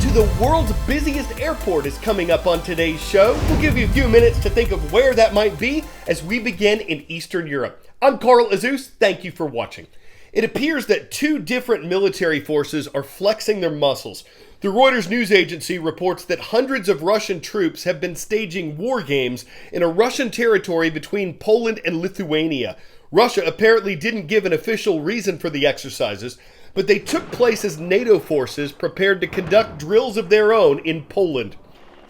to the world's busiest airport is coming up on today's show. We'll give you a few minutes to think of where that might be as we begin in Eastern Europe. I'm Carl Azus. Thank you for watching. It appears that two different military forces are flexing their muscles. The Reuters news agency reports that hundreds of Russian troops have been staging war games in a Russian territory between Poland and Lithuania. Russia apparently didn't give an official reason for the exercises, but they took place as NATO forces prepared to conduct drills of their own in Poland.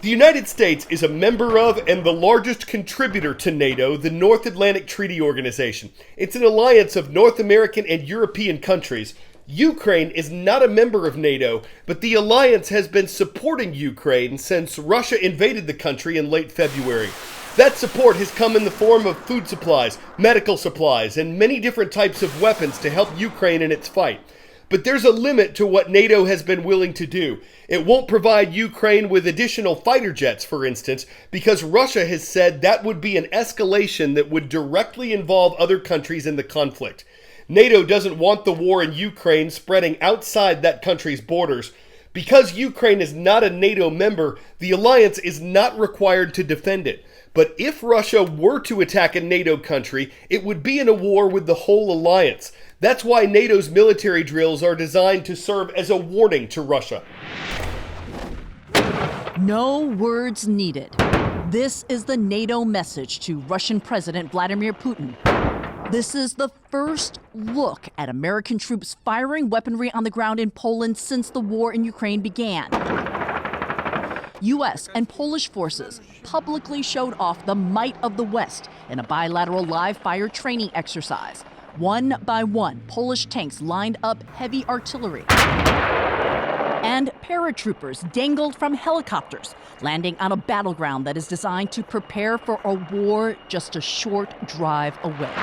The United States is a member of and the largest contributor to NATO, the North Atlantic Treaty Organization. It's an alliance of North American and European countries. Ukraine is not a member of NATO, but the alliance has been supporting Ukraine since Russia invaded the country in late February. That support has come in the form of food supplies, medical supplies, and many different types of weapons to help Ukraine in its fight. But there's a limit to what NATO has been willing to do. It won't provide Ukraine with additional fighter jets, for instance, because Russia has said that would be an escalation that would directly involve other countries in the conflict. NATO doesn't want the war in Ukraine spreading outside that country's borders. Because Ukraine is not a NATO member, the alliance is not required to defend it. But if Russia were to attack a NATO country, it would be in a war with the whole alliance. That's why NATO's military drills are designed to serve as a warning to Russia. No words needed. This is the NATO message to Russian President Vladimir Putin. This is the first look at American troops firing weaponry on the ground in Poland since the war in Ukraine began. U.S. and Polish forces publicly showed off the might of the West in a bilateral live-fire training exercise. One by one, Polish tanks lined up heavy artillery. And paratroopers dangled from helicopters, landing on a battleground that is designed to prepare for a war just a short drive away.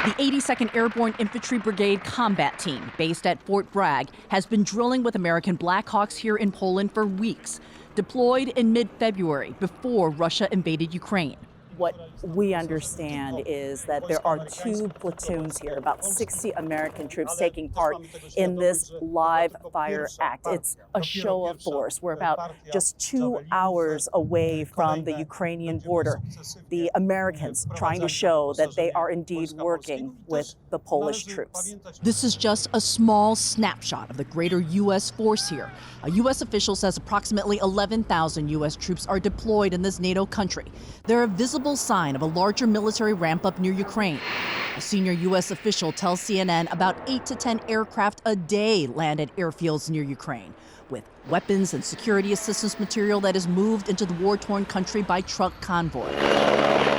The 82nd Airborne Infantry Brigade combat team, based at Fort Bragg, has been drilling with American Black Hawks here in Poland for weeks, deployed in mid-February before Russia invaded Ukraine. What we understand is that there are two platoons here, about 60 American troops taking part in this live fire act. It's a show of force. We're about just 2 hours away from the Ukrainian border. The Americans trying to show that they are indeed working with the Polish troops. This is just a small snapshot of the greater U.S. force here. A U.S. official says approximately 11,000 U.S. troops are deployed in this NATO country. They're a visible sign of a larger military ramp-up near Ukraine. A senior U.S. official tells CNN about 8 to 10 aircraft a day land at airfields near Ukraine, with weapons and security assistance material that is moved into the war-torn country by truck convoy.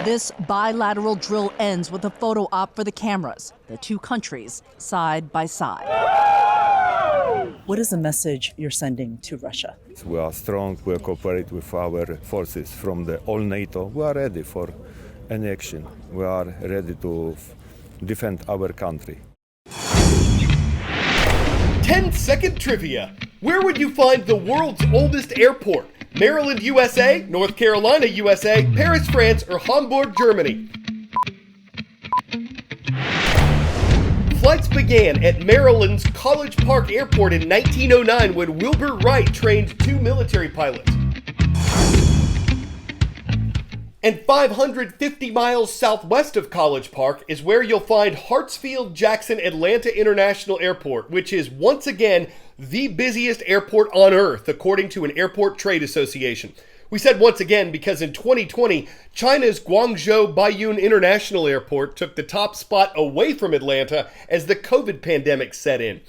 This bilateral drill ends with a photo op for the cameras, the two countries side by side. What is the message you're sending to Russia? We are strong, we cooperate with our forces from the all NATO. We are ready for any action. We are ready to defend our country. 10-second trivia. Where would you find the world's oldest airport? Maryland, USA, North Carolina, USA, Paris, France, or Hamburg, Germany? Flights began at Maryland's College Park Airport in 1909 when Wilbur Wright trained 2 military pilots. And 550 miles southwest of College Park is where you'll find Hartsfield-Jackson Atlanta International Airport, which is once again the busiest airport on Earth, according to an airport trade association. We said once again because in 2020, China's Guangzhou Baiyun International Airport took the top spot away from Atlanta as the COVID pandemic set in.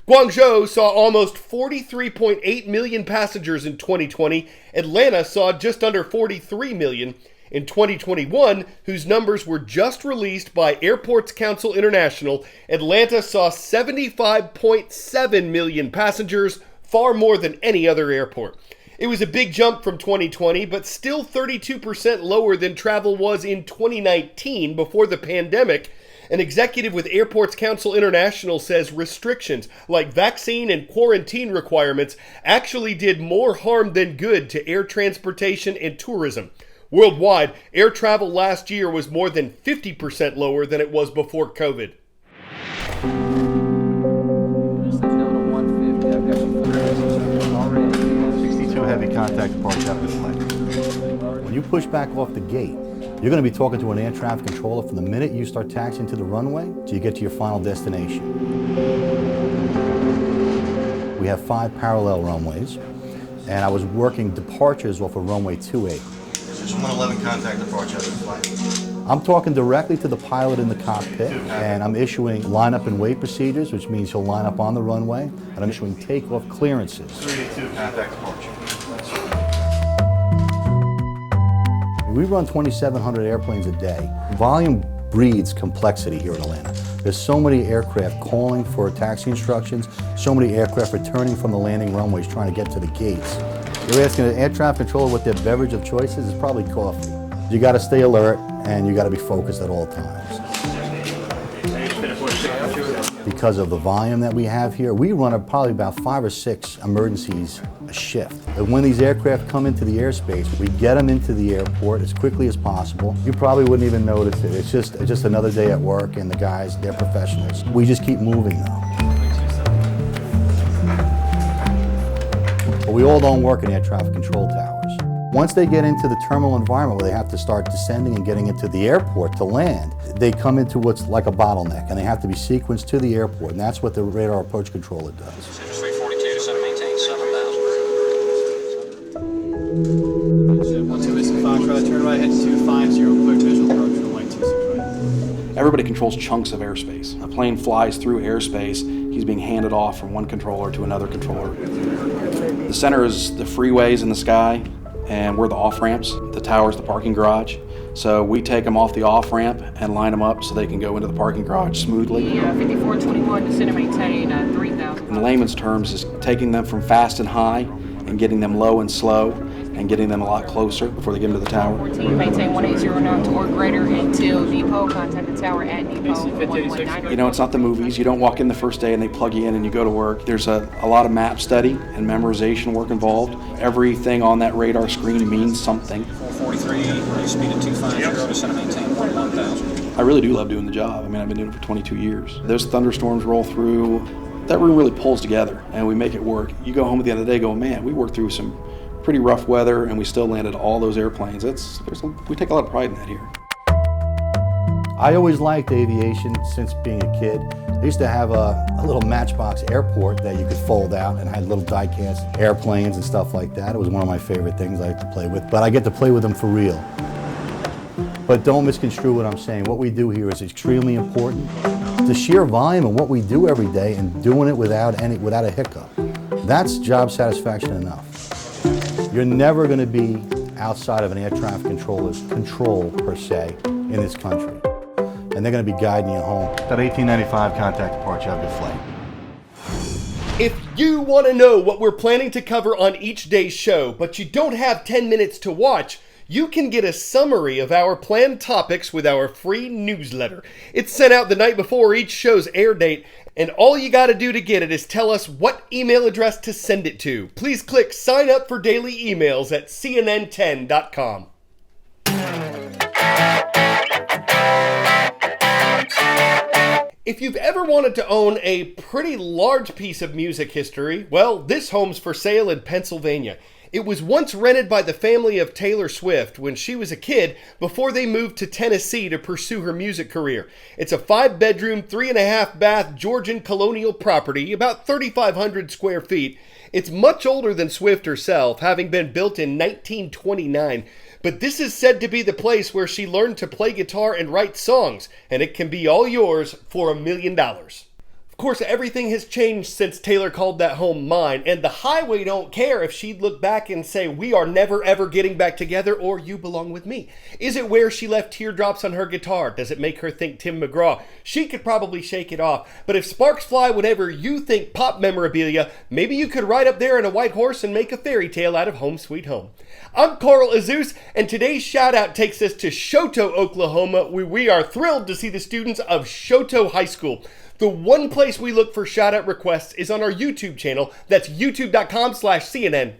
Guangzhou saw almost 43.8 million passengers in 2020. Atlanta saw just under 43 million. In 2021, whose numbers were just released by Airports Council International, Atlanta saw 75.7 million passengers, far more than any other airport. It was a big jump from 2020, but still 32% lower than travel was in 2019 before the pandemic. An executive with Airports Council International says restrictions like vaccine and quarantine requirements actually did more harm than good to air transportation and tourism. Worldwide, air travel last year was more than 50% lower than it was before COVID. This is Delta 150. I've got some footage already. 111 contact departure after flight. When you push back off the gate, you're going to be talking to an air traffic controller from the minute you start taxiing to the runway till you get to your final destination. We have 5 parallel runways, and I was working departures off of runway 28. There's 111 contact departure after flight. I'm talking directly to the pilot in the cockpit, and I'm issuing lineup and wait procedures, which means he'll line up on the runway, and I'm issuing takeoff clearances. 382 contact departure. We run 2,700 airplanes a day. Volume breeds complexity here in Atlanta. There's so many aircraft calling for taxi instructions, so many aircraft returning from the landing runways trying to get to the gates. You're asking an air traffic controller what their beverage of choice is, it's probably coffee. You got to stay alert and you got to be focused at all times. Because of the volume that we have here, we run probably about 5 or 6 emergencies a shift. And when these aircraft come into the airspace, we get them into the airport as quickly as possible. You probably wouldn't even notice it. It's just another day at work, and the guys, they're professionals. We just keep moving though. But we all don't work in air traffic control towers. Once they get into the terminal environment where they have to start descending and getting into the airport to land, they come into what's like a bottleneck, and they have to be sequenced to the airport, and that's what the radar approach controller does. 342 to center maintain 7,000. 12 Missing Foxtrot, turn right, head 250, quick visual approach, runway 26 right. Everybody controls chunks of airspace. A plane flies through airspace, he's being handed off from one controller to another controller. The center is the freeways in the sky, and we're the off-ramps. The tower's the parking garage. So we take them off the off-ramp and line them up so they can go into the parking garage smoothly. 5421 to center maintain 3,000. In layman's terms, is taking them from fast and high and getting them low and slow and getting them a lot closer before they get into the tower. 14, maintain 1809 or greater until depot. Contact the tower at depot 119. You know, it's not the movies. You don't walk in the first day and they plug you in and you go to work. There's a lot of map study and memorization work involved. Everything on that radar screen means something. 443, speed at 250 to center maintain 1,000. I really do love doing the job. I mean, I've been doing it for 22 years. Those thunderstorms roll through. That room really pulls together and we make it work. You go home at the end of the day going, man, we worked through some pretty rough weather and we still landed all those airplanes. We take a lot of pride in that here. I always liked aviation since being a kid. I used to have a little Matchbox airport that you could fold out and had little die-cast airplanes and stuff like that. It was one of my favorite things I like to play with, but I get to play with them for real. But don't misconstrue what I'm saying. What we do here is extremely important. The sheer volume of what we do every day and doing it without a hiccup. That's job satisfaction enough. You're never going to be outside of an air traffic controller's control, per se, in this country. And they're going to be guiding you home. That 1895 contact departure after flight. If you want to know what we're planning to cover on each day's show, but you don't have 10 minutes to watch, you can get a summary of our planned topics with our free newsletter. It's sent out the night before each show's air date, and all you got to do to get it is tell us what email address to send it to. Please click sign up for daily emails at cnn10.com. If you've ever wanted to own a pretty large piece of music history, well, this home's for sale in Pennsylvania. It was once rented by the family of Taylor Swift when she was a kid before they moved to Tennessee to pursue her music career. It's a 5-bedroom, 3.5-bath Georgian colonial property, about 3,500 square feet. It's much older than Swift herself, having been built in 1929. But this is said to be the place where she learned to play guitar and write songs, and it can be all yours for $1 million. Of course, everything has changed since Taylor called that home mine, and the highway don't care if she'd look back and say, we are never ever getting back together, or you belong with me. Is it where she left teardrops on her guitar? Does it make her think Tim McGraw? She could probably shake it off, but if sparks fly whenever you think pop memorabilia, maybe you could ride up there in a white horse and make a fairy tale out of Home Sweet Home. I'm Carl Azus, and today's shout out takes us to Shoto, Oklahoma, where we are thrilled to see the students of Shoto High School. The one place we look for shout out requests is on our YouTube channel. That's youtube.com/CNN.